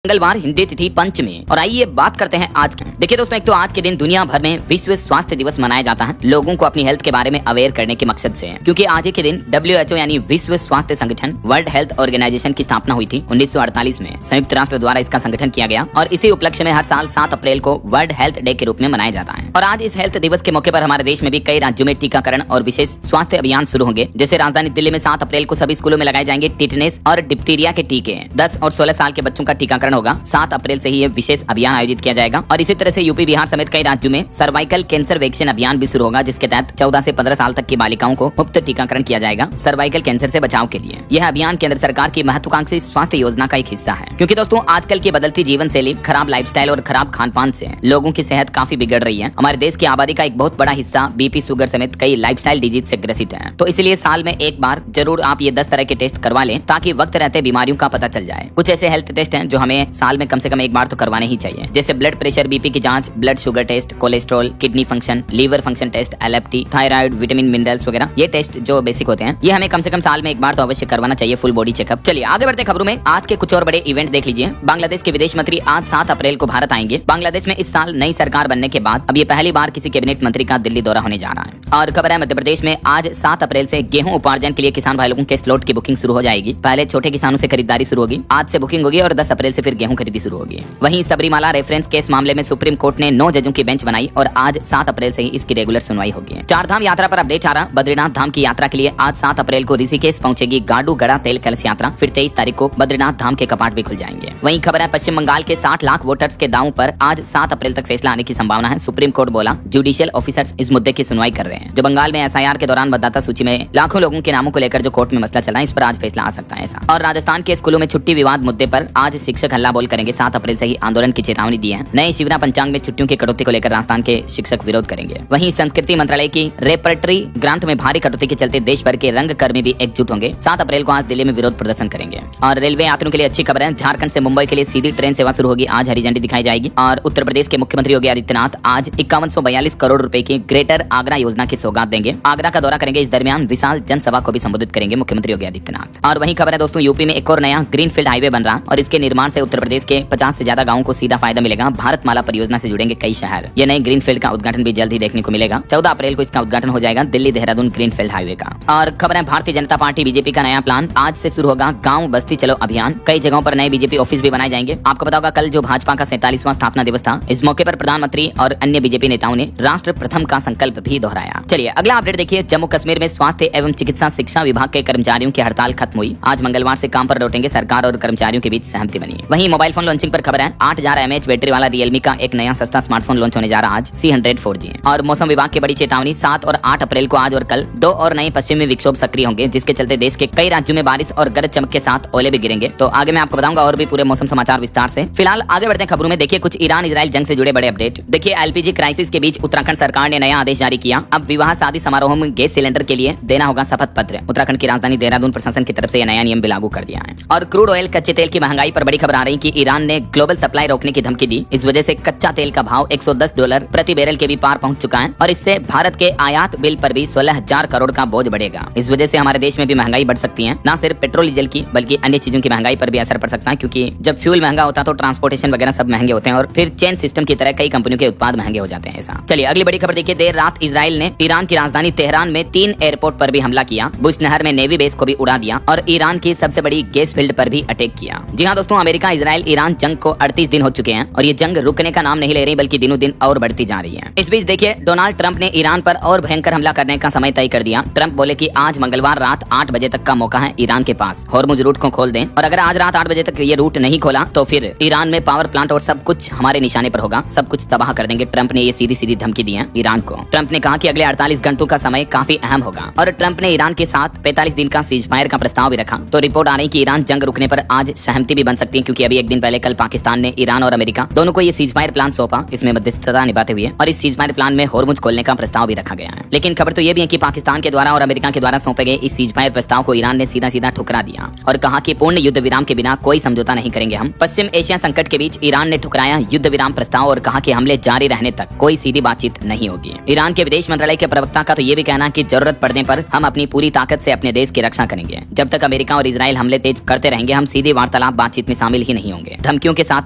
मंगलवार हिंदी तिथि पंचमी। और आइए बात करते हैं आज की। देखिए दोस्तों, एक तो आज के दिन दुनिया भर में विश्व स्वास्थ्य दिवस मनाया जाता है लोगों को अपनी हेल्थ के बारे में अवेयर करने के मकसद से, क्योंकि आज के दिन WHO यानी विश्व स्वास्थ्य संगठन वर्ल्ड हेल्थ ऑर्गेनाइजेशन की स्थापना हुई थी 1948 में। संयुक्त राष्ट्र द्वारा इसका संगठन किया गया और इसी उपलक्ष्य में हर साल 7 अप्रैल को वर्ल्ड हेल्थ डे के रूप में मनाया जाता है। और आज इस हेल्थ दिवस के मौके पर हमारे देश में भी कई राज्यों में टीकाकरण और विशेष स्वास्थ्य अभियान शुरू होंगे। जैसे राजधानी दिल्ली में 7 अप्रैल को सभी स्कूलों में लगाए जाएंगे टिटनेस और डिप्थीरिया के टीके। 10 और 16 साल के बच्चों का टीकाकरण होगा। 7 अप्रैल से ही ये विशेष अभियान आयोजित किया जाएगा। और इसी तरह से यूपी, बिहार समेत कई राज्यों में सर्वाइकल कैंसर वैक्सीन अभियान भी शुरू होगा, जिसके तहत 14 से 15 साल तक की बालिकाओं को मुफ्त टीकाकरण किया जाएगा सर्वाइकल कैंसर से बचाव के लिए। यह अभियान केंद्र सरकार की महत्वाकांक्षी स्वास्थ्य योजना का एक हिस्सा है, क्योंकि दोस्तों आजकल की बदलती जीवन शैली, खराब लाइफस्टाइल और खराब खान पान से लोगों की सेहत काफी बिगड़ रही है। हमारे देश की आबादी का एक बहुत बड़ा हिस्सा बीपी, शुगर समेत कई लाइफस्टाइल डिजीज से ग्रसित है। तो इसलिए साल में एक बार जरूर आप ये 10 तरह के टेस्ट करवा लें, ताकि वक्त रहते बीमारियों का पता चल जाए। कुछ ऐसे हेल्थ टेस्ट हैं जो हमें साल में कम से कम एक बार तो करवाने ही चाहिए, जैसे ब्लड प्रेशर, बीपी की जांच, blood sugar test, cholesterol, kidney function, liver function test, LFT, thyroid, vitamin, minerals वगैरह। ये टेस्ट जो बेसिक होते हैं, ये हमें कम से कम साल में एक बार तो अवश्य करवाना चाहिए, फुल बॉडी चेकअप। चलिए आगे बढ़ते खबरों में। आज के कुछ और बड़े इवेंट देख लीजिए। बांग्लादेश के विदेश मंत्री आज 7 अप्रैल को भारत आएंगे। बांग्लादेश में इस साल नई सरकार बनने के बाद अब ये पहली बार किसी कैबिनेट मंत्री का दिल्ली दौरा होने जा रहा है। और खबर है मध्य प्रदेश में आज 7 अप्रैल से गेहूं उपार्जन के लिए किसान भाई लोगों के स्लॉट की बुकिंग शुरू हो जाएगी। पहले छोटे किसानों से खरीदारी शुरू होगी, आज से बुकिंग होगी और 10 अप्रैल से फिर गेहूं खरीदी शुरू होगी। वहीं सबरीमाला रेफरेंस केस मामले में सुप्रीम कोर्ट ने 9 जजों की बेंच बनाई और आज 7 अप्रैल से ही इसकी रेगुलर सुनवाई होगी। 4 धाम यात्रा पर अपडेट आ रहा। बद्रीनाथ धाम की यात्रा के लिए आज 7 अप्रैल को ऋषिकेश पहुंचेगी गाडू गड़ा तेल कलश यात्रा। फिर 23 तारीख को बद्रीनाथ धाम के कपाट भी खुल जाएंगे। वहीं खबर है पश्चिम बंगाल के 60 लाख वोटर्स के दावों पर आज 7 अप्रैल तक फैसला आने की संभावना है। सुप्रीम कोर्ट बोला जुडिशियल ऑफिसर्स इस मुद्दे की सुनवाई कर रहे हैं। जो बंगाल में SIR के दौरान मतदाता सूची में लाखों लोगों के नामों को लेकर जो कोर्ट में मसला चला है, इस पर आज फैसला आ सकता है ऐसा। और राजस्थान के स्कूलों में छुट्टी विवाद मुद्दे पर आज शिक्षक हल्ला बोल करेंगे। 7 अप्रैल से ही आंदोलन की चेतावनी दी है। नए शिवरा पंचांग में छुट्टियों की कटौती को लेकर राजस्थान के शिक्षक विरोध करेंगे। वहीं संस्कृति मंत्रालय की रेपर्टरी ग्रांट में भारी कटौती के चलते देश भर के रंग कर्मी भी एकजुट होंगे। 7 अप्रैल को आज दिल्ली में विरोध प्रदर्शन करेंगे। और रेलवे यात्रियों के लिए अच्छी खबर है। झारखंड से मुंबई के लिए सीधी ट्रेन सेवा शुरू होगी। आज हरी झंडी दिखाई जाएगी। और उत्तर प्रदेश के मुख्यमंत्री योगी आदित्यनाथ आज 5142 करोड़ रुपए की ग्रेटर आगरा योजना की सौगात देंगे। आगरा का दौरा करेंगे। इस दरमियान विशाल जनसभा को भी संबोधित करेंगे मुख्यमंत्री योगी आदित्यनाथ। और वहीं खबर है दोस्तों, यूपी में एक और नया ग्रीनफील्ड हाईवे बन रहा और इसके निर्माण से उत्तर प्रदेश के 50 से ज्यादा गाँवों को सीधा फायदा मिलेगा। भारतमाला परियोजना से जुड़ेंगे कई शहर। ये नए ग्रीनफील्ड का उद्घाटन भी जल्द ही देखने को मिलेगा। 14 अप्रैल को इसका उद्घाटन हो जाएगा दिल्ली देहरादून ग्रीनफील्ड हाईवे का। और खबर है भारतीय जनता पार्टी BJP का नया प्लान आज से शुरू होगा गांव बस्ती चलो अभियान। कई जगहों पर नए BJP ऑफिस भी बनाए जाएंगे। आपको पता होगा कल जो भाजपा का 47वां स्थापना दिवस था, इस मौके पर प्रधानमंत्री और अन्य BJP नेताओं ने राष्ट्र प्रथम का संकल्प भी दोहराया। चलिए अगला अपडेट देखिए। जम्मू कश्मीर में स्वास्थ्य एवं चिकित्सा शिक्षा विभाग के कर्मचारियों की हड़ताल खत्म हुई। आज मंगलवार से काम पर लौटेंगे। सरकार और कर्मचारियों के बीच सहमति बनी। वहीं मोबाइल फोन लॉन्चिंग पर खबर है। 8000 mAh बैटरी वाला रियलमी का एक नया सस्ता स्मार्टफोन लॉन्च होने जा रहा आज C100 4G। और मौसम विभाग की बड़ी चेतावनी। 7 और 8 अप्रैल को आज और कल 2 और नए पश्चिमी विक्षोभ सक्रिय होंगे, जिसके चलते देश के कई राज्यों में बारिश और गरज चमक के साथ ओले भी गिरेंगे। तो आगे मैं आपको बताऊंगा और भी पूरे मौसम समाचार विस्तार से। फिलहाल आगे बढ़ते हैं खबरों में। देखिए कुछ ईरान इजराइल जंग से जुड़े बड़े अपडेट। देखिए LPG क्राइसिस के बीच उत्तराखंड सरकार ने नया आदेश जारी किया। अब विवाह शादी समारोह में गैस सिलेंडर के लिए देना होगा शपथ पत्र। उत्तराखंड की राजधानी देहरादून प्रशासन की तरफ से यह नया नियम भी लागू कर दिया है। और क्रूड ऑयल कच्चे तेल की महंगाई पर बड़ी खबर आ रही कि ईरान ने ग्लोबल सप्लाई रोकने की धमकी दी। इस वजह से कच्चा तेल का भाव $110 प्रति बैरल के भी पार पहुंच चुका है। और इससे भारत के आयात बिल पर भी 16,000 करोड़ का बोझ बढ़ेगा। इस वजह से हमारे देश में भी महंगाई बढ़ सकती है। न सिर्फ पेट्रोल डीजल की बल्कि अन्य चीजों की महंगाई पर भी असर पड़ सकता है, क्योंकि जब फ्यूल महंगा होता है तो ट्रांसपोर्टेशन वगैरह सब महंगे होते हैं और फिर चेन सिस्टम की तरह कई कंपनियों के उत्पाद महंगे हो जाते हैं ऐसा। चलिए अगली बड़ी खबर देखिए। देर रात इजराइल ने ईरान की राजधानी तेहरान में 3 एयरपोर्ट पर भी हमला किया। बुश नहर में नेवी बेस को भी उड़ा दिया और ईरान की सबसे बड़ी गैस फील्ड पर भी अटैक किया। जी हाँ दोस्तों, अमेरिका इजराइल ईरान जंग को 38 दिन हो चुके हैं और ये जंग रुकने का नाम नहीं ले रही, बल्कि दिनों दिन और बढ़ती जा रही है। इस बीच देखिए डोनाल्ड ट्रंप ने ईरान पर और भयंकर हमला करने का समय तय कर दिया। ट्रंप बोले कि आज मंगलवार रात 8 बजे तक का मौका है ईरान के पास, हॉर्मुज रूट को खोल दें। और अगर आज रात 8 बजे तक ये रूट नहीं खोला तो फिर ईरान में पावर प्लांट और सब कुछ हमारे निशाने पर होगा, सब कुछ तबाह कर देंगे। ट्रंप ने ये सीधी सीधी धमकी दी है ईरान को। ट्रंप ने कहा कि अगले 48 घंटों का समय काफी अहम होगा। और ट्रंप ने ईरान के साथ 45 दिन का सीज फायर का प्रस्ताव भी रखा। तो रिपोर्ट आ रही कि ईरान जंग रुकने पर आज सहमति भी बन सकती है, क्योंकि अभी एक दिन पहले कल पाकिस्तान ने ईरान और अमेरिका दोनों को ये सीज फायर प्लान सौंपा, इसमें मध्यस्थता निभाते हुए। और इस सीज फायर प्लान में हॉर्मुज खोलने का प्रस्ताव भी रखा गया है। लेकिन खबर तो ये भी है कि पाकिस्तान के द्वारा और अमेरिका के द्वारा सौंपे गए इस सीज फायर प्रस्ताव को ईरान ने सीधा सीधा ठुकरा दिया और कहा कि पूर्ण युद्ध विराम के बिना कोई समझौता नहीं करेंगे हम। पश्चिम एशिया संकट के बीच ईरान ने ठुकराया युद्ध विराम प्रस्ताव और कहा कि हमले जारी रहने तक कोई सीधी बातचीत नहीं होगी। ईरान के विदेश मंत्रालय के प्रवक्ता का तो ये भी कहना कि जरूरत पड़ने पर हम अपनी पूरी ताकत से अपने देश की रक्षा करेंगे। जब तक अमेरिका और इजराइल हमले तेज करते रहेंगे, हम सीधी वार्तालाप बातचीत में शामिल ही राजनीति नहीं होंगे, धमकियों के साथ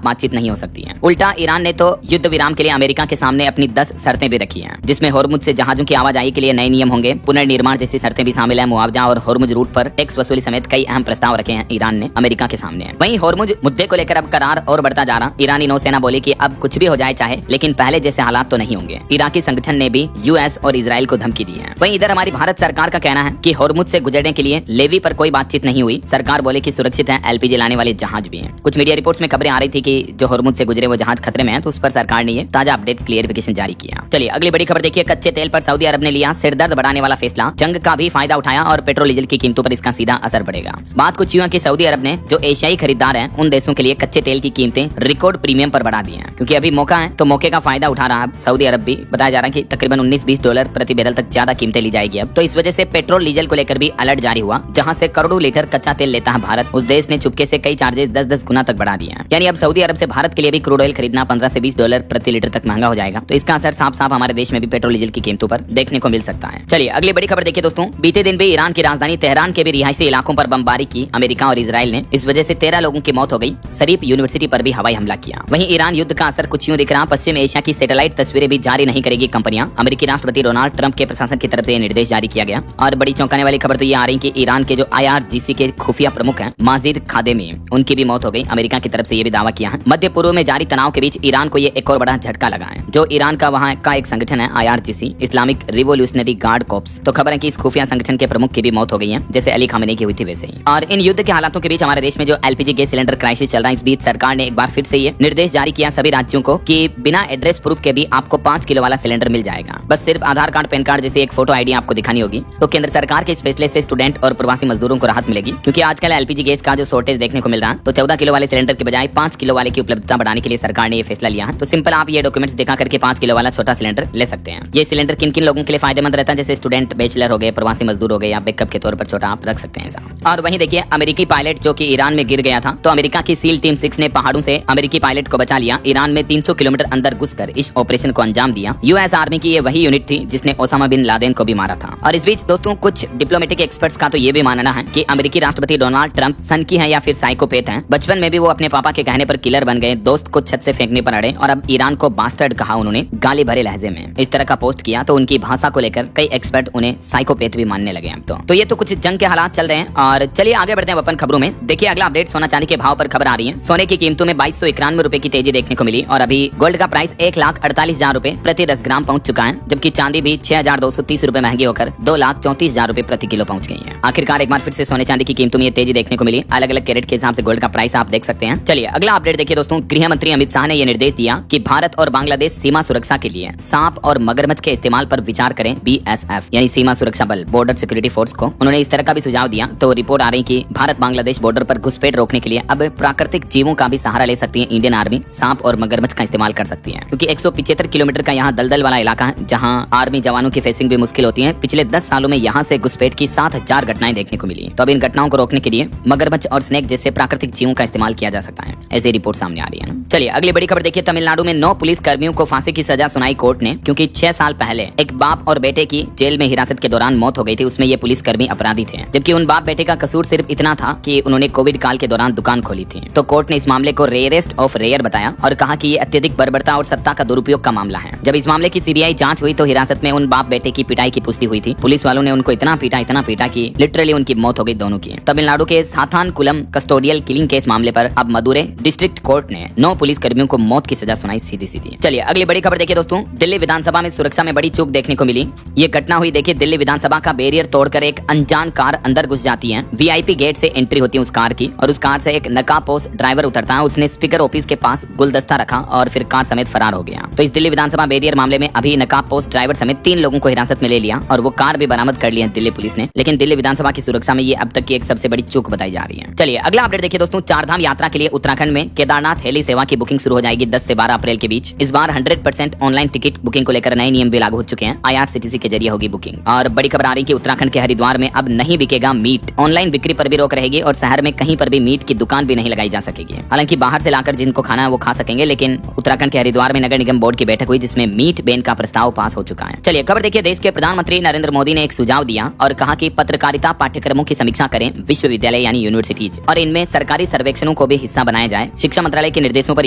बातचीत नहीं हो सकती है। उल्टा ईरान ने तो युद्ध विराम के लिए अमेरिका के सामने अपनी 10 शर्तें भी रखी हैं, जिसमें होर्मुज से जहाजों की आवाजाही के लिए नए नियम होंगे, पुनर्निर्माण जैसी शर्तें भी शामिल है, मुआवजा और होर्मुज रूट पर टैक्स वसूली समेत कई अहम प्रस्ताव रखे हैं ईरान ने अमेरिका के सामने। वहीं होर्मुज मुद्दे को लेकर अब करार और बढ़ता जा रहा। ईरानी नौसेना बोली कि अब कुछ भी हो जाए चाहे, लेकिन पहले जैसे हालात तो नहीं होंगे। इराकी संगठन ने भी यूएस और इजराइल को धमकी दी है। वहीं इधर हमारी भारत सरकार का कहना है कि होर्मुज से गुजरने के लिए लेवी पर कोई बातचीत नहीं हुई। सरकार बोले कि सुरक्षित है, एलपीजी लाने वाले जहाज भी हैं। कुछ मीडिया रिपोर्ट्स में खबरें आ रही थी कि जो होर्मुज से गुजरे वो जहाज खतरे में है, तो उस पर सरकार ने ये ताजा अपडेट क्लियरिफिकेशन जारी किया। चलिए अगली बड़ी खबर देखिए। कच्चे तेल पर सऊदी अरब ने लिया सिरदर्द बढ़ाने वाला फैसला, जंग का भी फायदा उठाया और पेट्रोल डीजल की कीमतों पर इसका सीधा असर पड़ेगा। बात कुछ यूं है कि सऊदी अरब ने जो एशियाई खरीदार हैं उन देशों के लिए कच्चे तेल की कीमतें रिकॉर्ड प्रीमियम पर बढ़ा दी हैं, क्योंकि अभी मौका है तो मौके का फायदा उठा रहा है सऊदी अरब भी। बताया जा रहा है कि तकरीबन 19-20 डॉलर प्रति बैरल तक ज्यादा कीमतें ली जाएगी अब। तो इस वजह से पेट्रोल डीजल को लेकर भी अलर्ट जारी हुआ। जहां से करोड़ों लीटर कच्चा तेल लेता है भारत, उस देश ने चुपके से कई चार्जेस 10-10 गुना तक बढ़ा दिए हैं। यानी अब सऊदी अरब से भारत के लिए भी क्रूड ऑयल खरीदना 15 से 20 डॉलर प्रति लीटर तक महंगा हो जाएगा। तो इसका असर साफ साफ हमारे देश में भी पेट्रोल डीजल की कीमतों पर देखने को मिल सकता है। चलिए अगली बड़ी खबर देखिए दोस्तों। बीते दिन भी ईरान की राजधानी तेहरान के भी रिहायशी इलाकों पर बमबारी की अमेरिका और इजराइल ने। इस वजह से 13 लोगों की मौत हो गई। शरीफ यूनिवर्सिटी पर भी हवाई हमला किया। वहीं ईरान युद्ध का असर कुछ यूं दिख रहा। पश्चिम एशिया की सैटेलाइट तस्वीरें भी जारी नहीं करेगी कंपनियां। अमेरिकी राष्ट्रपति डोनाल्ड ट्रंप के प्रशासन की तरफ से यह निर्देश जारी किया गया। और बड़ी चौंकाने वाली खबर तो ये आ रही कि ईरान के जो IRGC के खुफिया प्रमुख हैं माजिद खादेमी, उनकी भी मौत हो गई। अमेरिका की तरफ से ये भी दावा किया है। मध्य पूर्व में जारी तनाव के बीच ईरान को ये एक और बड़ा झटका लगा है। जो ईरान का वहाँ का एक संगठन है IRGC, Islamic revolutionary guard corps, तो खबर है कि इस खुफिया संगठन के प्रमुख की भी मौत हो गई है, जैसे अली खामेनी की हुई थी वैसे ही। और इन युद्ध के हालातों के बीच हमारे देश में जो LPG गैस सिलेंडर क्राइसिस चल रहा है, इस बीच सरकार ने एक बार फिर से ये निर्देश जारी किया सभी राज्यों को कि बिना एड्रेस प्रूफ के भी आपको 5 किलो वाला सिलेंडर मिल जाएगा। बस सिर्फ आधार कार्ड, पैन कार्ड जैसे एक फोटो ID आपको दिखानी होगी। तो केंद्र सरकार के इस फैसले से स्टूडेंट और प्रवासी मजदूरों को राहत मिलेगी, क्योंकि आजकल LPG गैस का जो शॉर्टेज देखने को मिल रहा है, तो 14 किलो वाले सिलेंडर के बजाय 5 किलो वाले की उपलब्धता बढ़ाने के लिए सरकार ने ये फैसला लिया है। तो सिंपल आप ये डॉक्यूमेंट्स दिखा करके 5 किलो वाला छोटा सिलेंडर ले सकते हैं। ये सिलेंडर किन किन लोगों के लिए फायदेमंद रहता है, जैसे स्टूडेंट, बैचलर हो गए, प्रवासी मजदूर हो गए, या बैकअप के तौर पर छोटा आप रख सकते हैं ऐसा। और वहीं देखिए अमेरिकी पायलट जो कि ईरान में गिर गया था, तो अमेरिका की सील टीम 6 ने पहाड़ों से अमेरिकी पायलट को बचा लिया। ईरान में 300 किलोमीटर अंदर घुसकर इस ऑपरेशन को अंजाम दिया। US आर्मी की ये वही यूनिट थी जिसने ओसामा बिन लादेन को भी मारा था। और इस बीच दोस्तों कुछ डिप्लोमेटिक एक्सपर्ट्स का तो ये भी मानना है कि अमेरिकी राष्ट्रपति डोनाल्ड ट्रंप सनकी है या फिर साइकोपैथ हैं। बचपन में भी वो अपने पापा के कहने पर किलर बन गए, दोस्त को छत से फेंकने पर अड़े और अब ईरान को बास्टर्ड कहा उन्होंने गाली भरे लहजे में। इस तरह का पोस्ट किया तो उनकी भाषा को लेकर कई एक्सपर्ट उन्हें साइकोपैथ भी मानने लगे अब तो ये तो कुछ जंग के हालात चल रहे हैं। और चलिए आगे बढ़ते हैं अपन खबरों में। देखिए अगला अपडेट सोना चांदी के भाव पर खबर आ रही है। सोने की कीमतों में 2291 रुपए की तेजी देखने को मिली और अभी गोल्ड का प्राइस 1,48,000 रुपए प्रति 10 ग्राम पहुंच चुका है, जबकि चांदी भी 6,230 रुपए महंगी होकर 2,34,000 रुपए प्रति किलो पहुंच गई है। आखिरकार एक बार फिर से सोने चांदी की कीमतों में ये तेजी देखने को मिली। अलग अलग कैरेट के हिसाब से गोल्ड का प्राइस आप देख सकते हैं। चलिए अगला अपडेट देखिए दोस्तों। गृह मंत्री अमित शाह ने यह निर्देश दिया कि भारत और बांग्लादेश सीमा सुरक्षा के लिए सांप और मगरमच्छ के इस्तेमाल पर विचार करें। BSF यानी सीमा सुरक्षा बल, बॉर्डर सिक्योरिटी फोर्स को उन्होंने इस तरह का भी सुझाव दिया। तो रिपोर्ट आ रही कि भारत बांग्लादेश बॉर्डर पर घुसपैठ रोकने के लिए अब प्राकृतिक जीवों का भी सहारा ले सकती है इंडियन आर्मी। सांप और मगरमच्छ का इस्तेमाल कर सकती है, क्योंकि 175 किलोमीटर का यहाँ दलदल वाला इलाका है, जहाँ आर्मी जवानों की फेसिंग भी मुश्किल होती है। पिछले 10 सालों में यहाँ से घुसपैठ की 7,000 घटनाएं देखने को मिली। तो अब इन घटनाओं को रोकने के लिए मगरमच्छ और स्नेक जैसे प्राकृतिक जीवों का इस्तेमाल किया जा सकता है, ऐसी रिपोर्ट सामने आ रही है। चलिए अगली बड़ी खबर देखिए। तमिलनाडु में 9 पुलिस कर्मियों को फांसी की सजा सुनाई कोर्ट ने, क्योंकि 6 साल पहले एक बाप और बेटे की जेल में हिरासत के दौरान मौत हो गई थी। उसमें ये पुलिस कर्मी अपराधी थे, जबकि उन बाप बेटे का कसूर सिर्फ इतना था कि उन्होंने कोविड काल के दौरान दुकान खोली थी। तो कोर्ट ने इस मामले को रेयरेस्ट ऑफ रेयर बताया और कहा कि ये अत्यधिक बर्बरता और सत्ता का दुरुपयोग का मामला है। जब इस मामले की CBI जांच हुई तो हिरासत में उन बाप बेटे की पिटाई की पुष्टि हुई थी। पुलिस वालों ने उनको इतना पीटा कि लिटरली उनकी मौत हो गई दोनों की। तमिलनाडु के साथानकुलम कस्टोडियल किलिंग केस मामले पर अब मदुरै डिस्ट्रिक्ट कोर्ट ने 9 पुलिस कर्मियों को मौत की सजा सुनाई सीधी। चलिए अगली बड़ी खबर देखिए दोस्तों। दिल्ली विधानसभा में सुरक्षा में बड़ी चूक देखने को मिली। ये घटना हुई देखिए, दिल्ली विधानसभा का बैरियर तोड़कर एक अनजान कार अंदर घुस जाती है। VIP गेट से एंट्री होती है उस कार की और उस कार से एक नकाबपोश ड्राइवर उतरता है। उसने स्पीकर ऑफिस के पास गुलदस्ता रखा और फिर कार समेत फरार हो गया। तो इस दिल्ली विधानसभा बैरियर मामले में अभी नकाबपोश ड्राइवर समेत 3 लोगों को हिरासत में ले लिया और वो कार भी बरामद कर ली है दिल्ली पुलिस ने। लेकिन दिल्ली विधानसभा की सुरक्षा में ये अब तक की एक सबसे बड़ी चूक बताई जा रही है। चलिए अगला अपडेट देखिए दोस्तों। 4 धाम यात्रा के लिए उत्तराखंड में केदारनाथ हेली सेवा की बुकिंग शुरू हो जाएगी 10 से 12 अप्रैल के बीच। इस बार 100% ऑनलाइन टिकट बुकिंग को लेकर नए नियम भी लागू हो चुके हैं। IRCTC के जरिए होगी बुकिंग। और बड़ी खबर आ रही है कि उत्तराखंड के हरिद्वार में अब नहीं बिकेगा मीट। ऑनलाइन बिक्री पर भी रोक रहेगी और शहर में कहीं पर भी मीट की दुकान भी नहीं लगाई जा सकेगी। हालांकि बाहर से लाकर जिनको खाना है वो खा सकेंगे, लेकिन उत्तराखंड के हरिद्वार में नगर निगम बोर्ड की बैठक हुई जिसमें मीट बैन का प्रस्ताव पास हो चुका है। चलिए खबर देखिए। देश के प्रधानमंत्री नरेंद्र मोदी ने एक सुझाव दिया और कहा कि पत्रकारिता पाठ्यक्रमों की समीक्षा करें विश्वविद्यालय यानी यूनिवर्सिटीज, और इनमें सरकारी सर्वेक्षणों को भी हिस्सा बनाया जाए। शिक्षा मंत्रालय के निर्देशों पर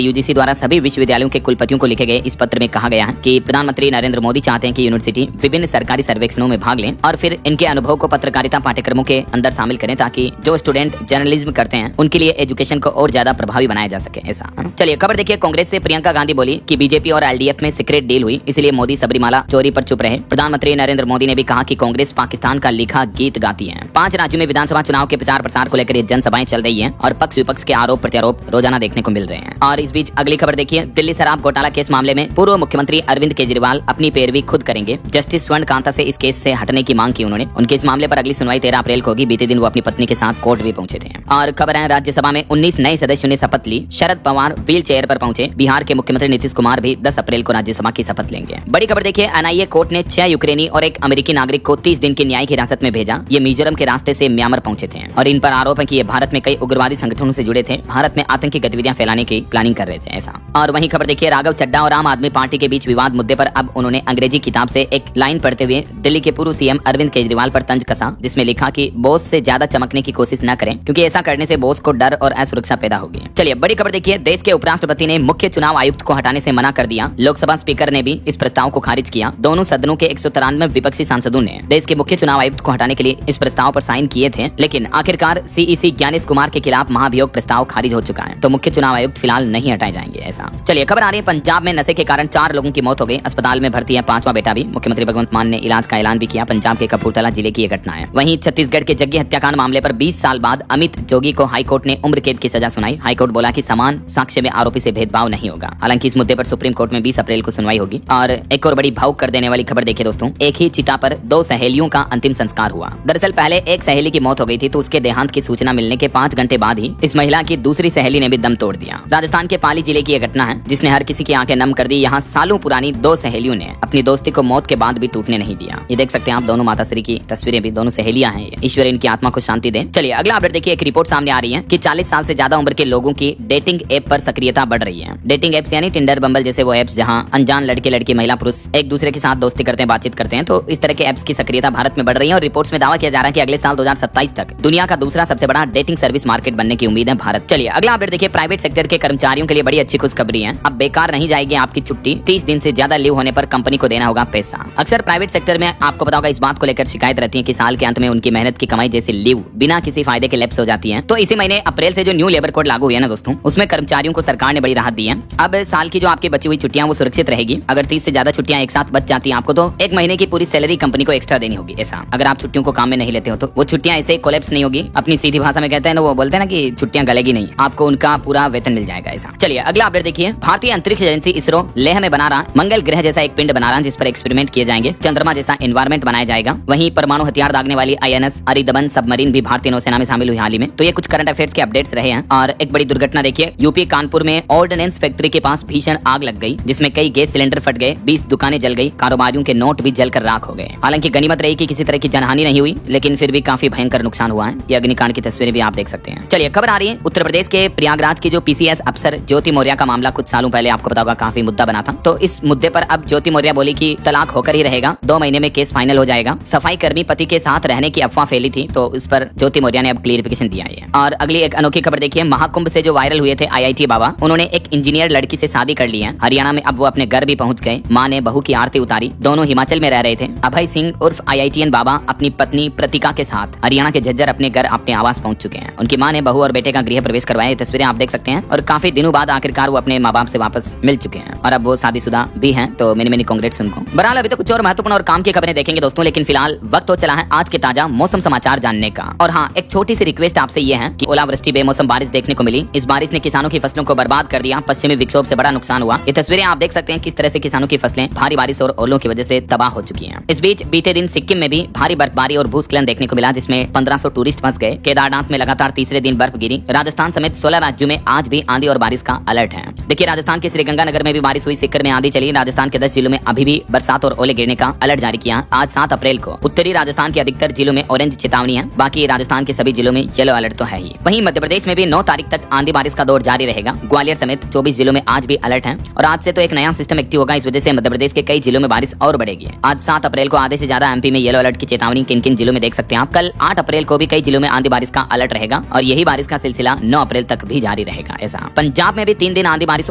यूजीसी द्वारा सभी विश्वविद्यालयों के कुलपतियों को लिखे गए इस पत्र में कहा गया है कि प्रधानमंत्री नरेंद्र मोदी चाहते हैं कि यूनिवर्सिटी विभिन्न सरकारी सर्वेक्षणों में भाग लें और फिर इनके अनुभव को पत्रकारिता पाठ्यक्रमों के अंदर शामिल करें, ताकि जो स्टूडेंट जर्नलिज्म करते हैं उनके लिए एजुकेशन को और ज्यादा प्रभावी बनाया जा सके। ऐसा चलिए खबर देखिए। कांग्रेस से प्रियंका गांधी बोली कि बीजेपी और एलडीएफ में सीक्रेट डील हुई, इसलिए मोदी सबरीमाला चोरी पर चुप रहे। प्रधानमंत्री नरेंद्र मोदी ने भी कहा कि कांग्रेस पाकिस्तान का लिखा गीत गाती है। 5 राज्यों में विधानसभा चुनाव के प्रचार प्रसार को लेकर जनसभाएं चल रही हैं और पक्ष विपक्ष के आरोप प्रत्यारोप रोजाना देखने को मिल रहे हैं। और इस बीच अगली खबर देखिए। दिल्ली शराब घोटाला केस मामले में पूर्व मुख्यमंत्री अरविंद केजरीवाल अपनी पैरवी खुद करेंगे। जस्टिस स्वर्ण कांता से इस केस से हटने की मांग की उन्होंने। उनके इस मामले पर अगली सुनवाई 13 अप्रैल को होगी। बीते दिन वो अपनी पत्नी के साथ कोर्ट भी पहुंचे थे। और खबर है राज्यसभा में 19 नए सदस्यों ने शपथ ली। शरद पवार व्हील चेयर पर पहुंचे। बिहार के मुख्यमंत्री नीतीश कुमार भी 10 अप्रैल को राज्यसभा की शपथ लेंगे। बड़ी खबर देखिए। एनआईए कोर्ट ने 6 यूक्रेनी और एक अमेरिकी नागरिक को 30 दिन की न्यायिक हिरासत में भेजा। ये मिजोरम के रास्ते से म्यांमार पहुंचे थे और इन पर आरोप है कि ये भारत में कई उग्रवादी संगठनों से जुड़े थे, भारत में आतंकी गतिविधियां फैलाने की प्लानिंग कर रहे थे। ऐसा और वहीं खबर देखिए। राघव चड्ढा और आम आदमी पार्टी के बीच विवाद मुद्दे पर अब उन्होंने अंग्रेजी किताब से एक लाइन पढ़ते हुए दिल्ली के पूर्व सीएम अरविंद केजरीवाल पर तंज कसा, जिसमें लिखा कि बॉस से ज्यादा चमकने की कोशिश न करें, क्योंकि ऐसा करने से बॉस को डर और असुरक्षा पैदा होगी। चलिए बड़ी खबर देखिए। देश के उपराष्ट्रपति ने मुख्य चुनाव आयुक्त को हटाने से मना कर दिया। लोकसभा स्पीकर ने भी इस प्रस्ताव को खारिज किया। दोनों सदनों के 193 विपक्षी सांसदों ने देश के मुख्य चुनाव आयुक्त को हटाने के लिए इस प्रस्ताव पर साइन किए थे, लेकिन आखिरकार सीईसी ज्ञानेश कुमार के खिलाफ महाभियोग प्रस्ताव खारिज हो चुका है, तो मुख्य चुनाव आयुक्त फिलहाल नहीं हटाए जाएंगे। ऐसा चलिए खबर आ रही है। पंजाब में नशे के कारण 4 लोगों की मौत हो गई। अस्पताल में भर्ती है 5वां बेटा भी। मुख्यमंत्री भगवंत मान ने इलाज का ऐलान भी किया। पंजाब के कपूरथला जिले की यह घटना है। वहीं छत्तीसगढ़ के जग्गी हत्याकांड मामले पर 20 साल बाद अमित जोगी को हाईकोर्ट ने उम्र कैद की सजा सुनाई। हाईकोर्ट बोला कि समान साक्ष्य में आरोपी से भेदभाव नहीं होगा। हालांकि इस मुद्दे पर सुप्रीम कोर्ट में 20 अप्रैल को सुनवाई होगी। और एक और बड़ी भावुक कर देने वाली खबर देखिए दोस्तों। एक ही चिता पर 2 सहेलियों का अंतिम संस्कार हुआ। दरअसल पहले एक सहेली की मौत हो गई थी, तो उसके देहांत की सूचना मिलने के 5 घंटे बाद ही इस महिला की दूसरी सहेली ने भी दम तोड़ दिया। राजस्थान के पाली जिले की यह घटना है, जिसने हर किसी की आंखें नम कर दी। यहाँ सालों पुरानी 2 सहेलियों ने अपनी दोस्ती को मौत के बाद भी टूटने नहीं दिया। ये देख सकते हैं आप दोनों माताश्री की तस्वीरें भी, दोनों सहेलियां हैं। ईश्वर इनकी आत्मा को शांति दे। चलिए अगला अपडेट देखिए। एक रिपोर्ट सामने आ रही है कि 40 साल से ज्यादा उम्र के लोगों की डेटिंग ऐप पर सक्रियता बढ़ रही है। डेटिंग ऐप्स यानी टिंडर, बम्बल जैसे वो ऐप्स जहां अनजान लड़के लड़की, महिला पुरुष एक दूसरे के साथ दोस्ती करते हैं, बातचीत करते हैं। तो इस तरह के ऐप्स की सक्रियता भारत में बढ़ रही है और रिपोर्ट्स में दावा किया जा रहा है कि अगले साल 2027 तक दुनिया का दूसरा सबसे बड़ा डेटिंग सर्विस मार्केट बनने की उम्मीद है भारत। चलिए अगला अपडेट देखिए। प्राइवेट सेक्टर के कर्मचारियों के लिए बड़ी अच्छी खुशखबरी है। अब बेकार नहीं जाएगी आपकी छुट्टी। 30 दिन से ज्यादा लीव होने पर कंपनी को देना होगा पैसा। अक्सर प्राइवेट सेक्टर में आपको पता होगा इस बात को लेकर शिकायत रहती है कि साल के अंत में उनकी मेहनत की कमाई जैसी लीव बिना किसी फायदे के लैप्स हो जाती है। तो इसी महीने अप्रैल से जो न्यू लेबर कोड लागू हुआ है ना दोस्तों, उसमें कर्मचारियों को सरकार ने बड़ी राहत दी है। अब साल की जो आपकी बची हुई छुट्टियां वो सुरक्षित रहेगी। अगर 30 से ज्यादा छुट्टियां एक साथ बच जाती है आपको, तो 1 महीने की पूरी सैलरी कंपनी को एक्स्ट्रा देनी होगी। ऐसा अगर आप छुट्टियों को काम में नहीं लेते हो तो वो छुट्टियां ऐसे कोलैप्स नहीं होगी। अपनी सीधी भाषा में कहते हैं ना, वो बोलते हैं ना कि छुट्टियां गलेगी नहीं, आपको उनका पूरा वेतन मिल जाएगा। ऐसा चलिए अगला अपडेट देखिए। भारतीय अंतरिक्ष एजेंसी इसरो लेह में बना रहा मंगल ग्रह जैसा एक पिंड बना रहा है, जिस पर एक्सपेरिमेंट किए जाएंगे। चंद्रमा जैसा एनवायरमेंट बनाया जाएगा। वहीं परमाणु हथियार दागने वाली INS अरिदबन सबमरीन भी भारतीय नौसेना में शामिल हुई हाल ही में। तो ये कुछ करंट अफेयर्स के अपडेट्स रहे हैं। और एक बड़ी दुर्घटना देखिए। यूपी कानपुर में ऑर्डिनेंस फैक्ट्री के पास भीषण आग लग गई, जिसमें कई गैस सिलेंडर फट गए, 20 दुकानें जल गई, कारोबारियों के नोट भी जलकर राख हो गए। हालांकि गनीमत रही कि किसी तरह की जनहानि नहीं हुई, लेकिन फिर भी काफी भयंकर नुकसान हुआ है। ये अग्निकांड की तस्वीरें भी आप देख सकते हैं। चलिए खबर आ रही है। उत्तर प्रदेश के प्रयागराज की जो PCS अफसर ज्योति मौर्य का मामला कुछ सालों पहले आपको पता होगा काफी मुद्दा बना था। तो इस मुद्दे पर अब ज्योति मौर्य बोली कि तलाक होकर ही रहेगा, 2 महीने में केस फाइनल हो जाएगा। सफाई कर्मी पति के साथ रहने की अफवाह फैली थी, तो इस पर ज्योति मौर्य ने अब क्लियरिफिकेशन दिया है। और अगली एक अनोखी खबर देखिए। महाकुंभ से जो वायरल हुए थे IIT बाबा, उन्होंने एक इंजीनियर लड़की से शादी कर ली है। हरियाणा में अब वो अपने घर भी पहुंच गए। मां ने बहू की आरती उतारी। दोनों हिमाचल में रह रहे थे। अभय सिंह उर्फ IITian बाबा अपनी पत्नी प्रतिका के साथ हरियाणा के झज्जर अपने घर अपने आवास पहुंच चुके हैं। उनकी मां ने बहू और बेटे का गृह प्रवेश करवाया। तस्वीरें आप देख सकते हैं। और काफी दिनों बाद आखिरकार वो अपने माँ बाप से वापस मिल चुके हैं और अब वो शादीशुदा भी हैं। तो मेनी कांग्रेट्स उनको। बहरहाल अभी तो कुछ और महत्वपूर्ण और काम की खबरें देखेंगे दोस्तों, लेकिन फिलहाल वक्त हो चला है आज के ताजा मौसम समाचार जानने का। और हाँ, एक छोटी सी रिक्वेस्ट आपसे ये है कि ओलावृष्टि बेमौसम बारिश देखने को मिली। इस बारिश ने किसानों की फसलों को बर्बाद कर दिया। पश्चिमी विक्षोभ से बड़ा नुकसान हुआ। ये तस्वीरें आप देख सकते हैं किस तरह से किसानों की फसलें भारी बारिश और ओलों की वजह से तबाह हो चुकी हैं। इस बीच बीते दिन सिक्किम में भी भारी बर्फबारी और भूस्खलन देखने को मिला, जिसमें 1500 टूरिस्ट फंस गए। केदारनाथ में लगातार तीसरे दिन बर्फ गिरी। राजस्थान समेत 16 राज्यों में आज भी आंधी और बारिश का अलर्ट है। देखिए राजस्थान के श्रीगंगानगर में भी बारिश हुई। सीकर में आंधी चली। राजस्थान के 10 जिलों में अभी भी बरसात और ओले गिरने का अलर्ट जारी किया। आज 7 अप्रैल को उत्तरी राजस्थान के अधिकतर जिलों में ऑरेंज चेतावनी है। बाकी राजस्थान के सभी जिलों में येलो अलर्ट तो है ही। वहीं मध्य प्रदेश में भी 9 तारीख तक आंधी बारिश का दौर जारी रहेगा। ग्वालियर समेत 24 जिलों में आज भी अलर्ट है। और आज से तो एक नया सिस्टम एक्टिव होगा। इस वजह से मध्य प्रदेश के कई जिलों में बारिश और बढ़ेगी। आज 7 अप्रैल को आधे से ज्यादा MP में येलो अलर्ट की चेतावनी किन किन जिलों में देख सकते हैं आप। कल 8 अप्रैल को भी कई जिलों में आंधी बारिश का अलर्ट रहेगा और यही बारिश का सिलसिला 9 अप्रैल तक भी जारी रहेगा। ऐसा पंजाब में भी 3 दिन आंधी बारिश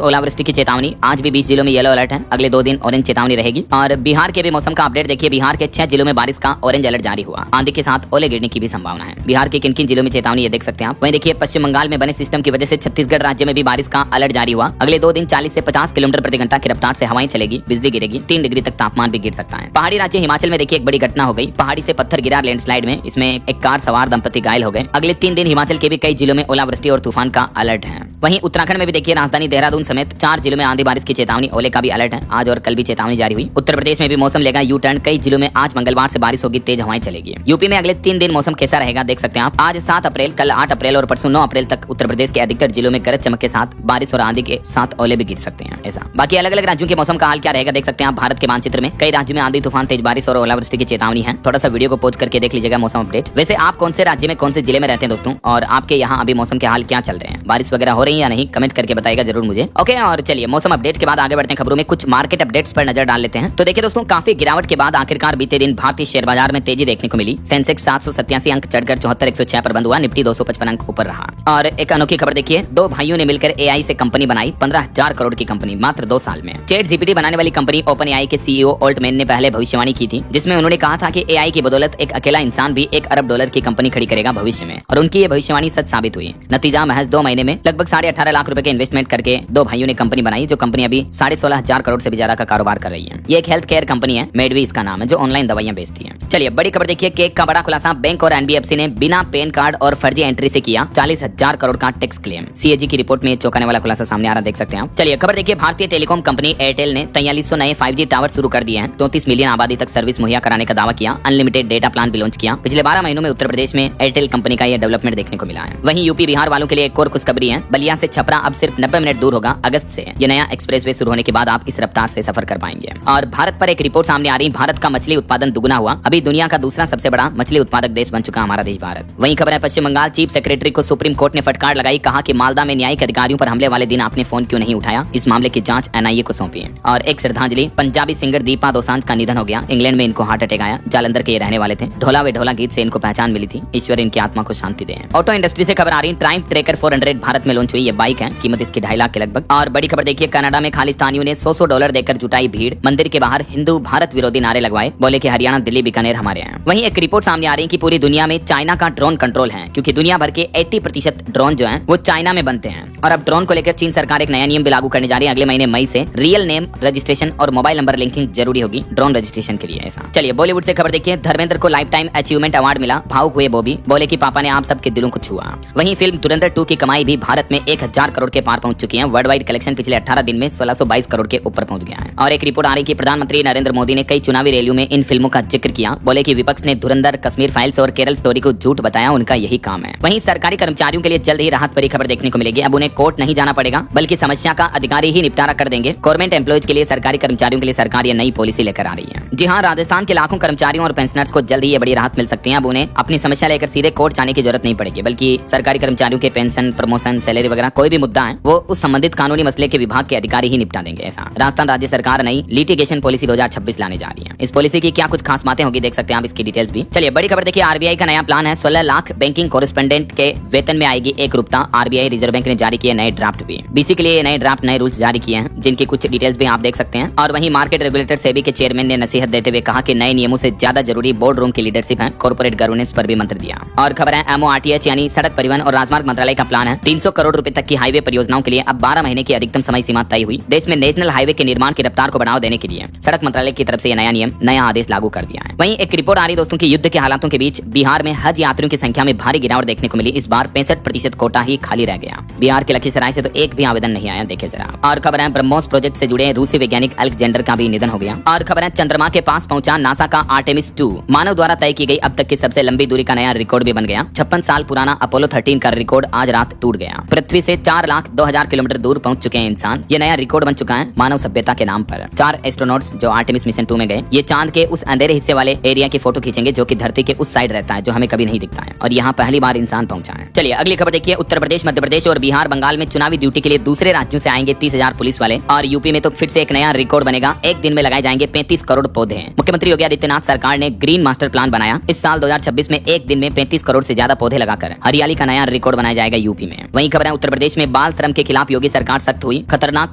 ओलावृष्टि की चेतावनी, आज भी 20 जिलों में येलो अलर्ट है, अगले 2 दिन ऑरेंज चेतावनी रहेगी। और बिहार के भी मौसम का अपडेट देखिए, बिहार के 6 जिलों में बारिश का ऑरेंज अलर्ट जारी हुआ, आंधी के साथ ओले गिरने की भी संभावना है। बिहार के किन किन जिलों में चेतावनी ये देख सकते हैं आप। वहीं देखिए पश्चिम बंगाल में बने सिस्टम की वजह से छत्तीसगढ़ राज्य में भी बारिश का अलर्ट जारी हुआ, अगले 2 दिन 40 से 50 किलोमीटर प्रति घंटा की रफ्तार से हवाएं चलेगी, बिजली गिरेगी, 3 डिग्री तक तापमान भी गिर सकता है। पहाड़ी राज्य हिमाचल में देखिए एक बड़ी घटना हो गई, पहाड़ी से पत्थर गिरा लैंडस्लाइड में, इसमें एक कार सवार दंपति घायल हो गए। अगले 3 दिन हिमाचल के भी कई जिलों में ओलावृष्टि और तूफान का अलर्ट है। वहीं उत्तराखंड में भी देखिए राजधानी देहरादून समेत 4 जिलों में आंधी बारिश की चेतावनी, ओले का भी अलर्ट है, आज और कल भी चेतावनी जारी हुई। उत्तर प्रदेश में भी मौसम लेगा यू टर्न, कई जिलों में आज मंगलवार से बारिश होगी, तेज हवाएं चलेगी। यूपी में अगले 3 दिन मौसम कैसा रहेगा देख सकते हैं आप। आज 7 अप्रैल, कल 8 अप्रैल और परसों 9 अप्रैल तक उत्तर प्रदेश के अधिकतर जिलों में गरज चमक के साथ बारिश और आंधी के साथ ओले भी गिर सकते हैं। ऐसा बाकी अलग अलग राज्यों के मौसम का हाल क्या रहेगा देख सकते हैं आप। भारत के मानचित्र में कई राज्यों में आंधी तूफान, तेज बारिश और ओलावृष्टि की चेतावनी है। थोड़ा सा वीडियो को पॉज करके देख लीजिएगा मौसम अपडेट। वैसे आप कौन से राज्य में कौन से जिले में रहते हैं दोस्तों, और आपके यहाँ अभी मौसम के हाल क्या चल रहे हैं, बारिश वगैरह हो रही है या नहीं, कमेंट करके बताइएगा जरूर मुझे। ओके, और चलिए मौसम अपडेट के बाद आगे बढ़ते हैं खबरों में, कुछ मार्केट अपडेट्स पर नजर डाल लेते हैं। तो देखिए दोस्तों, काफी गिरावट के बाद आखिरकार बीते दिन भारतीय शेयर बाजार में तेजी देखने को मिली। सेंसेक्स 787 अंक चढ़कर 74,106 पर बंद हुआ, निफ्टी 255 अंक ऊपर रहा। और एक अनोखी खबर देखिए, 2 भाइयों ने मिलकर एआई से कंपनी बनाई, 15,000 करोड़ की कंपनी मात्र 2 साल में। चैट जीपीटी बनाने वाली कंपनी ओपन एआई के सीईओ ऑल्टमैन ने पहले भविष्यवाणी की थी, जिसमें उन्होंने कहा था कि एआई की बदौलत एक अकेला इंसान भी 1 अरब डॉलर की कंपनी खड़ी करेगा भविष्य में, और उनकी ये भविष्यवाणी सच साबित हुई। नतीजा, महज 2 महीने में लगभग 18.5 लाख रुपए के इन्वेस्टमेंट करके 2 भाइयों ने कंपनी बनाई, जो कंपनी अभी 16,500 करोड़ से भी ज्यादा का कारोबार कर रही है। ये एक हेल्थ केयर कंपनी है, मेडवी इसका नाम है, जो ऑनलाइन दवाइयां बेचती है। चलिए बड़ी खबर देखिए, केक का बड़ा खुलासा, बैंक और एनबीएफसी ने बिना पैन कार्ड और फर्जी एंट्री से किया 40,000 करोड़ का टैक्स क्लेम। सीएजी की रिपोर्ट में चौंकाने वाला खुलासा सामने आ रहा देख सकते हैं आप। चलिए खबर देखिए, भारतीय टेलीकॉम कंपनी एयरटेल ने 4300 नए 5G टावर शुरू कर दिए हैं, 34 मिलियन आबादी तक सर्विस मुहैया कराने का दावा किया, अनलिमिटेड डेटा प्लान भी लॉन्च किया। पिछले 12 महीनों में उत्तर प्रदेश में एयरटेल कंपनी का यह डेवलपमेंट देखने को मिला है। वहीं यूपी बिहार वालों के लिए एक और खुशखबरी है, बलिया से छपरा अब सिर्फ 90 मिनट दूर होगा। अगस्त से ये नया एक्सप्रेसवे शुरू होने के बाद आप इस रफ्तार से सफर कर पाएंगे। और भारत पर एक रिपोर्ट सामने आ रही, भारत का मछली उत्पादन दुगुना हुआ, अभी दुनिया का दूसरा सबसे बड़ा मछली उत्पादक देश बन चुका हमारा देश भारत। वहीं खबर है, पश्चिम बंगाल चीफ सेक्रेटरी को सुप्रीम कोर्ट ने फटकार लगाई, कहा कि मालदा में न्यायिक अधिकारियों पर हमले वाले दिन आपने फोन क्यों नहीं उठाया, इस मामले की जांच एनआईए को सौंपी है। और एक श्रद्धांजलि, पंजाबी सिंगर दीपा दोसांझ का निधन हो गया, इंग्लैंड में इनको हार्ट अटैक आया, जालंधर के ये रहने वाले थे, ढोला वे ढोला गीत से इनको पहचान मिली थी, ईश्वर इनकी आत्मा को शांति दे। ऑटो इंडस्ट्री से खबर आ रही, ट्राइम्फ ट्रेकर 400 भारत में लॉन्च हुई, ये बाइक है, कीमत इसकी 2.5 लाख के लगभग। और बड़ी खबर देखिए, कनाडा में खालिस्तानियों ने $100 देकर जुटाई भीड़, मंदिर के बाहर हिंदू भारत विरोधी नारे लगवाए, बोले कि हरियाणा दिल्ली बीकानेर हमारे हैं। वहीं एक रिपोर्ट सामने आ रही है कि पूरी दुनिया में चाइना का ड्रोन कंट्रोल है, क्योंकि दुनिया भर के 80% ड्रोन जो हैं वो चाइना में बनते हैं। और अब ड्रोन को लेकर चीन सरकार एक नया नियम भी लागू करने जा रही है, अगले महीने मई से रियल नेम रजिस्ट्रेशन और मोबाइल नंबर लिंकिंग जरूरी होगी ड्रोन रजिस्ट्रेशन के लिए। ऐसा चलिए बॉलीवुड से खबर देखिए, धर्मेंद्र को लाइफ टाइम अचीवमेंट अवार्ड मिला, भावुक हुए बॉबी, बोले कि पापा ने आप सबके दिलों को छुआ। वहीं फिल्म धुरंधर 2 की कमाई भी भारत में 1000 करोड़ के पार पहुंच चुकी है, वर्ल्ड वाइड कलेक्शन पिछले 18 दिन में 1622 करोड़ के ऊपर पहुंच गया है। और एक रिपोर्ट आ रही कि प्रधानमंत्री नरेंद्र मोदी ने कई चुनावी रैलियों में इन फिल्मों का जिक्र किया, बोले कि विपक्ष ने धुरंधर, कश्मीर फाइल्स और केरल स्टोरी को झूठ बताया, उनका यही काम है। वहीं सरकारी कर्मचारियों के लिए जल्द ही राहत भरी खबर देखने को मिलेगी, अब उन्हें कोर्ट नहीं जाना पड़ेगा, बल्कि समस्या का अधिकारी ही निपटारा कर देंगे। गवर्नमेंट एम्प्लॉयज के लिए, सरकारी कर्मचारियों के लिए सरकार ये नई पॉलिसी लेकर आ रही है। जी हाँ, राजस्थान के लाखों कर्मचारियों और पेंशनर्स को जल्द ही ये बड़ी राहत मिल सकती है, अब उन्हें अपनी समस्या लेकर सीधे कोर्ट जाने की जरूरत नहीं पड़ेगी, बल्कि सरकारी कर्मचारियों के पेंशन, प्रमोशन, सैलरी वगैरह कोई भी मुद्दा है वो उस संबंधित कानूनी मसले के विभाग के अधिकारी ही निपटा देंगे। ऐसा राजस्थान राज्य सरकार नई लिटिगेशन पॉलिसी 2026 लाने जा रही है। इस पॉलिसी की क्या कुछ खास बातें होगी देख सकते हैं आप, इसकी डिटेल्स भी। चलिए बड़ी खबर देखिए, आरबीआई का नया प्लान है, 16 लाख बैंकिंग कोरेस्पोंडेंट के वेतन में आएगी एकरूपता। आरबीआई रिजर्व बैंक ने जारी किए नए ड्राफ्ट भी, बीसी के लिए नए ड्राफ्ट, नए रूल्स जारी किए हैं, जिनकी कुछ डिटेल्स भी आप देख सकते हैं। और वहीं मार्केट रेगुलेटर सेबी के चेयरमैन ने नसीहत देते हुए कहा कि नए नियमों से ज्यादा जरूरी बोर्ड रूम की लीडरशिप है, कॉर्पोरेट गवर्नेंस पर भी मंत्र दिया। और खबर है, एमओआरटीएच यानी सड़क परिवहन और राजमार्ग मंत्रालय का प्लान है, 300 करोड़ रुपए तक की हाईवे परियोजनाओं के लिए अब 12 महीने की अधिकतम समय सीमा तय हुई। देश में नेशनल हाईवे के निर्माण की रफ्तार को बढ़ावा देने के लिए सड़क मंत्रालय की तरफ से नया नियम, नया आदेश लागू कर दिया है। वहीं एक रिपोर्ट आ रही दोस्तों की, युद्ध के हालातों के बीच बिहार में हज यात्रियों की संख्या में भारी गिरावट देखने को मिली, इस बार 65% कोटा ही खाली रह गया। बिहार के लखीसराय से तो एक भी आवेदन नहीं आया, देखे जरा। और खबर है, ब्रह्मोस प्रोजेक्ट से जुड़े रूसी वैज्ञानिक अलेक्जेंडर का भी निधन हो गया। और खबर है, चंद्रमा के पास पहुंचा नासा का आर्टेमिस 2, मानव द्वारा तय की गई अब तक की सबसे लंबी दूरी का नया रिकॉर्ड भी बन गया। 56 साल पुराना अपोलो 13 का रिकॉर्ड आज रात टूट गया। पृथ्वी से 4,02,000 किलोमीटर दूर पहुंच चुके हैं इंसान, ये नया रिकॉर्ड बन चुका है मानव सभ्यता के नाम पर। 4 एस्ट्रोनॉट्स जो आर्टेमिस मिशन 2 में गए, ये चांद के उस अंधेरे हिस्से वाले एरिया की फोटो खींचेंगे जो कि धरती के उस साइड रहता है, जो हमें कभी नहीं दिखता है, और यहाँ पहली बार इंसान पहुंचा है। चलिए अगली खबर देखिए, उत्तर प्रदेश, मध्य प्रदेश और बिहार, बंगाल में चुनावी ड्यूटी के लिए दूसरे राज्यों से आएंगे 30,000 पुलिस वाले। और यूपी में तो फिर से एक नया रिकॉर्ड बनेगा, एक दिन में लगाए जाएंगे 35 करोड़ पौधे। मुख्यमंत्री योगी आदित्यनाथ सरकार ने ग्रीन मास्टर प्लान बनाया, इस साल 2026 में एक दिन में 35 करोड़ से ज्यादा पौधे लगाकर हरियाली का नया रिकॉर्ड बनाया जाएगा यूपी में। वहीं खबर है उत्तर प्रदेश में बाल श्रम के खिलाफ योगी सरकार सख्त हुई, खतरनाक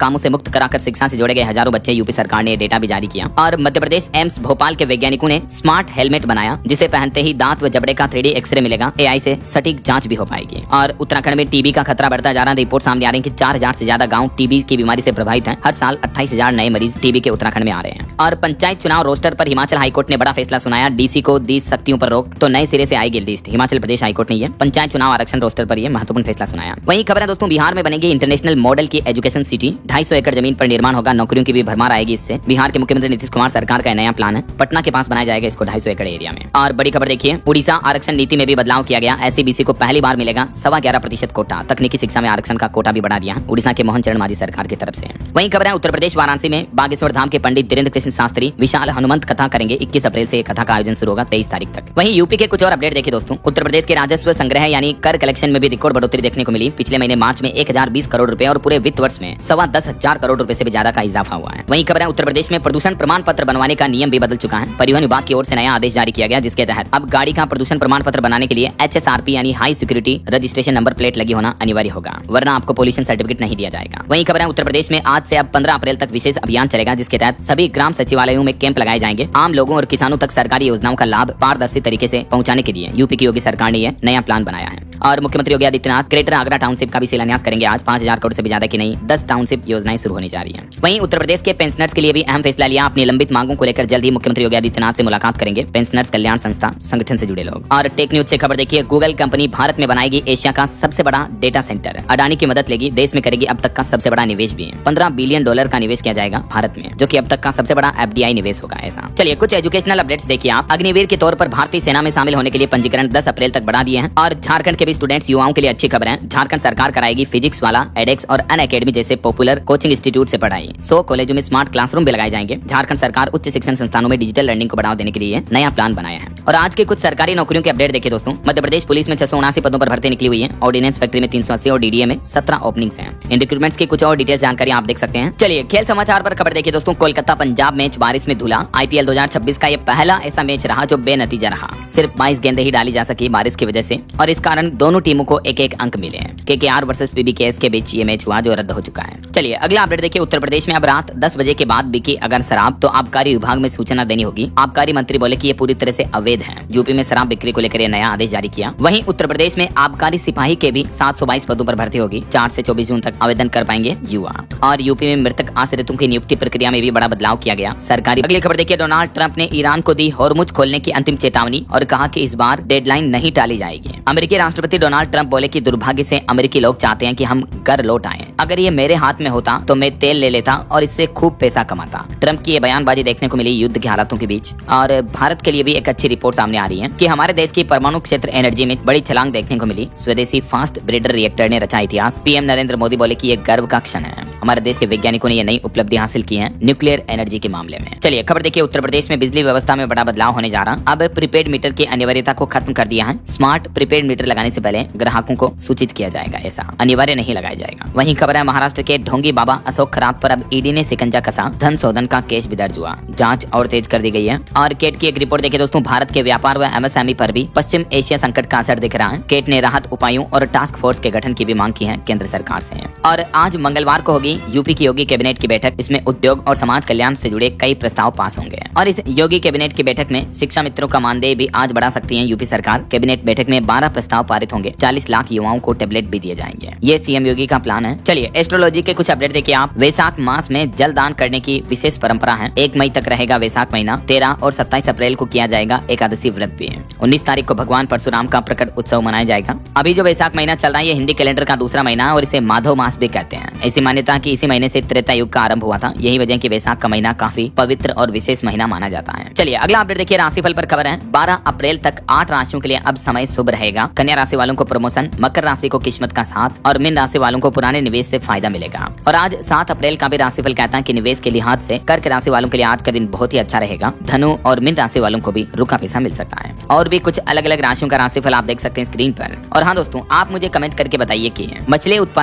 कामों से मुक्त कराकर शिक्षा से जोड़े गए हजारों बच्चे, यूपी सरकार ने डेटा भी जारी किया। और मध्य प्रदेश एम्स भोपाल के वैज्ञानिकों ने स्मार्ट हेलमेट बनाया जिसे पहनते ही दांत व जबड़े का 3D एक्सरे मिलेगा, AI से सटीक जांच भी हो पाएगी। और उत्तराखंड में टीबी का खतरा बढ़ता जा रहा है। रिपोर्ट सामने आ रही है कि 4000 से ज्यादा गांव टीबी की बीमारी से प्रभावित हैं। हर साल 28,000 नए मरीज टीबी के उत्तराखंड में आ रहे हैं। और पंचायत चुनाव रोस्टर पर हिमाचल हाईकोर्ट ने बड़ा फैसला सुनाया, डीसी को दी शक्तियों पर रोक तो नए सिरे से आएगी लिस्ट। हिमाचल प्रदेश हाईकोर्ट ने यह पंचायत चुनाव आरक्षण रोस्टर पर यह महत्वपूर्ण फैसला सुनाया। वहीं खबर है दोस्तों बिहार में बनेगी इंटरनेशनल मॉडल की एजुकेशन सिटी, 250 एकड़ जमीन पर निर्माण होगा, नौकरियों की भी भरमार आएगी इससे। बिहार के मुख्यमंत्री नीतीश कुमार सरकार का नया प्लान है, पटना के पास बनाया जाएगा इसको 250 एकड़ एरिया में। और बड़ी खबर देखिए, उड़ीसा आरक्षण नीति में भी बदलाव किया गया, SCBC को पहली बार मिलेगा 11.25% कोटा, तकनीकी शिक्षा में आरक्षण का कोटा भी बढ़ा दिया उड़ीसा के मोहन चरण मांझी सरकार की तरफ से। वहीं खबर है उत्तर प्रदेश वाराणसी में बागेश्वर धाम के पंडित धीरेन्द्र कृष्ण शास्त्री विशाल हनुमंत कथा करेंगे। 21 अप्रैल से कथा का आयोजन शुरू होगा 23 तारीख तक। वहीं यूपी के कुछ और अपडेट देखिए दोस्तों, उत्तर प्रदेश के राजस्व संग्रह यानी कर कलेक्शन में भी रिकॉर्ड बढ़ोतरी देखने को मिली। पिछले महीने मार्च में 1020 करोड़ रुपए और पूरे वित्त वर्ष में 10,15,000 करोड़ रुपए से भी ज्यादा का इजाफा हुआ है। वहीं खबर है उत्तर प्रदेश में प्रदूषण प्रमाण पत्र बनवाने का नियम भी बदल चुका है। परिवहन विभाग की ओर से नया आदेश जारी किया गया जिसके तहत अब गाड़ी का प्रदूषण प्रमाण पत्र बनाने के लिए HSRP यानी high security registration number plate लगी होना अनिवार्य होगा, वरना आपको पोल्यूशन सर्टिफिकेट नहीं दिया जाएगा। वहीं खबर है उत्तर प्रदेश में आज से अब 15 अप्रैल तक विशेष अभियान चलेगा जिसके तहत सभी ग्राम सचिवालयों में कैंप लगाए जाएंगे। आम लोगों और किसानों तक सरकारी योजनाओं का लाभ पारदर्शी तरीके से पहुंचाने के लिए यूपी की योगी सरकार ने यह नया प्लान बनाया है। और मुख्यमंत्री योगी आदित्यनाथ ग्रेटर आगरा टाउनशिप का भी शिलान्यास करेंगे आज। 5,000 करोड़ से भी ज्यादा की नहीं 10 टाउनशिप योजनाएं शुरू होने जा रही हैं। वहीं उत्तर प्रदेश के पेंशनर्स के लिए भी अहम फैसला लिया, अपनी लंबित मांगों को लेकर जल्द ही मुख्यमंत्री योगी आदित्यनाथ से मुलाकात करेंगे पेंशनर्स कल्याण संस्था संगठन से जुड़े लोग। और टेक न्यूज से खबर देखिए, गूगल कंपनी भारत में बनाएगी एशिया का सबसे बड़ा डेटा सेंटर, अडानी की मदद लेगी, देश में करेगी अब तक का सबसे बड़ा निवेश भी है। $15 बिलियन का निवेश किया जाएगा भारत में, जो कि अब तक का सबसे बड़ा FDI निवेश होगा ऐसा। चलिए कुछ एजुकेशनल अपडेट्स देखिए आप। अग्निवीर के तौर पर भारतीय सेना में शामिल होने के लिए पंजीकरण 10 अप्रैल तक बढ़ा दिए हैं। और झारखंड के भी स्टूडेंट्स युवाओं के लिए अच्छी खबर है, झारखंड सरकार कराएगी फिजिक्स वाला, एडेक्स और अनअकैडमी जैसे पॉपुलर कोचिंग इंस्टीट्यूट से पढ़ाई। 100 कॉलेजों में स्मार्ट क्लासरूम भी लगाए जाएंगे। झारखंड सरकार उच्च शिक्षण संस्थानों में डिजिटल लर्निंग को बढ़ावा देने के लिए नया प्लान बनाया है। और आज के कुछ सरकारी नौकरियों के अपडेट देखिए दोस्तों, मध्य प्रदेश पुलिस में 679 पदों पर भर्ती निकली हुई है। ऑर्डिनेंस फैक्ट्री में 380 और DDA में 17 ओपनिंग्स हैं। इन रिक्रूटमेंट्स की कुछ और डिटेल्स जानकारी आप देख सकते हैं। चलिए खेल समाचार पर खबर देखिए दोस्तों, कोलकाता पंजाब मैच बारिश में धुला। IPL 2026 का ये पहला ऐसा मैच रहा जो बेनतीजा रहा, सिर्फ 22 गेंदें ही डाली जा सकी बारिश की वजह से, और इस कारण दोनों टीमों को एक अंक मिले हैं। KKR वर्सेस PBKS के बीच ये मैच हुआ जो रद्द हो चुका है। चलिए अगला अपडेट देखिए, उत्तर प्रदेश में अब रात 10 बजे के बाद बिकी अगर शराब तो आबकारी विभाग में सूचना देनी होगी। आबकारी मंत्री बोले कि ये पूरी तरह से अवैध है। यूपी में शराब बिक्री को लेकर नया आदेश जारी किया। वहीं उत्तर प्रदेश में आबकारी सिपाही के भी 722 पदों पर भर्ती होगी। 4 से 24 जून तक आवेदन कर पाएंगे युवा। और यूपी में मृतक आश्रितों की नियुक्ति प्रक्रिया में भी बड़ा बदलाव किया गया सरकारी। अगली खबर देखिए, डोनाल्ड ट्रंप ने ईरान को दी होर्मुज खोलने की अंतिम चेतावनी और कहा कि इस बार डेडलाइन नहीं टाली जाएगी। अमेरिकी राष्ट्रपति डोनाल्ड ट्रंप बोले कि दुर्भाग्य से अमेरिकी लोग चाहते हैं कि हम घर लौट आए। अगर ये मेरे हाथ में होता तो मैं तेल ले लेता और इससे खूब पैसा कमाता। ट्रंप की ये बयानबाजी देखने को मिली युद्ध के हालातों के बीच। और भारत के लिए भी एक अच्छी रिपोर्ट सामने आ रही है कि हमारे देश की परमाणु क्षेत्र एनर्जी में बड़ी छलांग देखने को मिली। स्वदेशी फास्ट ब्रीडर रिएक्टर ने रचा इतिहास। PM नरेंद्र मोदी बोले कि ये गर्व का क्षण है, हमारे देश के वैज्ञानिकों ने ये नई उपलब्धि हासिल की है न्यूक्लियर एनर्जी के मामले में। चलिए खबर देखिए, उत्तर प्रदेश में बिजली व्यवस्था में बड़ा बदलाव होने जा रहा। अब प्रीपेड मीटर की अनिवार्यता को खत्म कर दिया है। स्मार्ट प्रीपेड मीटर लगाने से पहले ग्राहकों को सूचित किया जाएगा, ऐसा अनिवार्य नहीं लगाया जाएगा। वहीं खबर है महाराष्ट्र के ढोंगी बाबा अशोक खरात पर अब ED ने शिकंजा कसा, धन शोधन का केस भी दर्ज हुआ, जांच और तेज कर दी गई है। और केट की एक रिपोर्ट देखिए दोस्तों, भारत के व्यापार व MSME पर भी पश्चिम एशिया संकट का असर दिख रहा है। केट ने राहत उपायों और टास्क फोर्स के गठन की भी मांग की है केंद्र सरकार से। और आज मंगलवार को होगी यूपी की योगी कैबिनेट की बैठक। इसमें उद्योग और समाज कल्याण से जुड़े कई प्रस्ताव पास होंगे। और इस योगी कैबिनेट की बैठक में शिक्षा मित्रों का मानदेय भी आज बढ़ा सकती है यूपी सरकार। कैबिनेट बैठक में 12 प्रस्ताव पारित होंगे। 40 लाख युवाओं को टैबलेट भी दिए जाएंगे। ये CM योगी का प्लान है। चलिए एस्ट्रोलॉजी के कुछ अपडेट देखिए आप। वैशाख मास में जल दान करने की विशेष परंपरा है। 1 मई तक रहेगा वैशाख महीना। 13 और 27 अप्रैल को किया जाएगा एकादशी व्रत भी है। 19 तारीख को भगवान परशुराम का प्रकट उत्सव मनाया जाएगा। अभी जो वैशाख महीना चल रहा है ये हिंदी कैलेंडर का दूसरा महीना है और इसे माधव मास भी कहते हैं। ऐसी मान्यता कि इसी महीने से त्रेता युग का आरंभ हुआ था। यही वजह कि वैशाख का महीना काफी पवित्र और विशेष महीना माना जाता है। चलिए अगला अपडेट देखिए, राशिफल पर खबर है। 12 अप्रैल तक 8 राशियों के लिए अब समय शुभ रहेगा। कन्या राशि वालों को प्रमोशन, मकर राशि को किस्मत का साथ और मीन राशि वालों को पुराने निवेश से फायदा मिलेगा। और आज 7 अप्रैल का भी राशिफल कहता है कि निवेश के लिहाज से कर्क राशि वालों के लिए आज का दिन बहुत ही अच्छा रहेगा। धनु और मीन राशि वालों को भी रुका पैसा मिल सकता है। और भी कुछ अलग अलग राशियों का राशिफल आप देख सकते हैं स्क्रीन पर। और हाँ दोस्तों, आप मुझे कमेंट करके बताइए कि मछली उत्पादन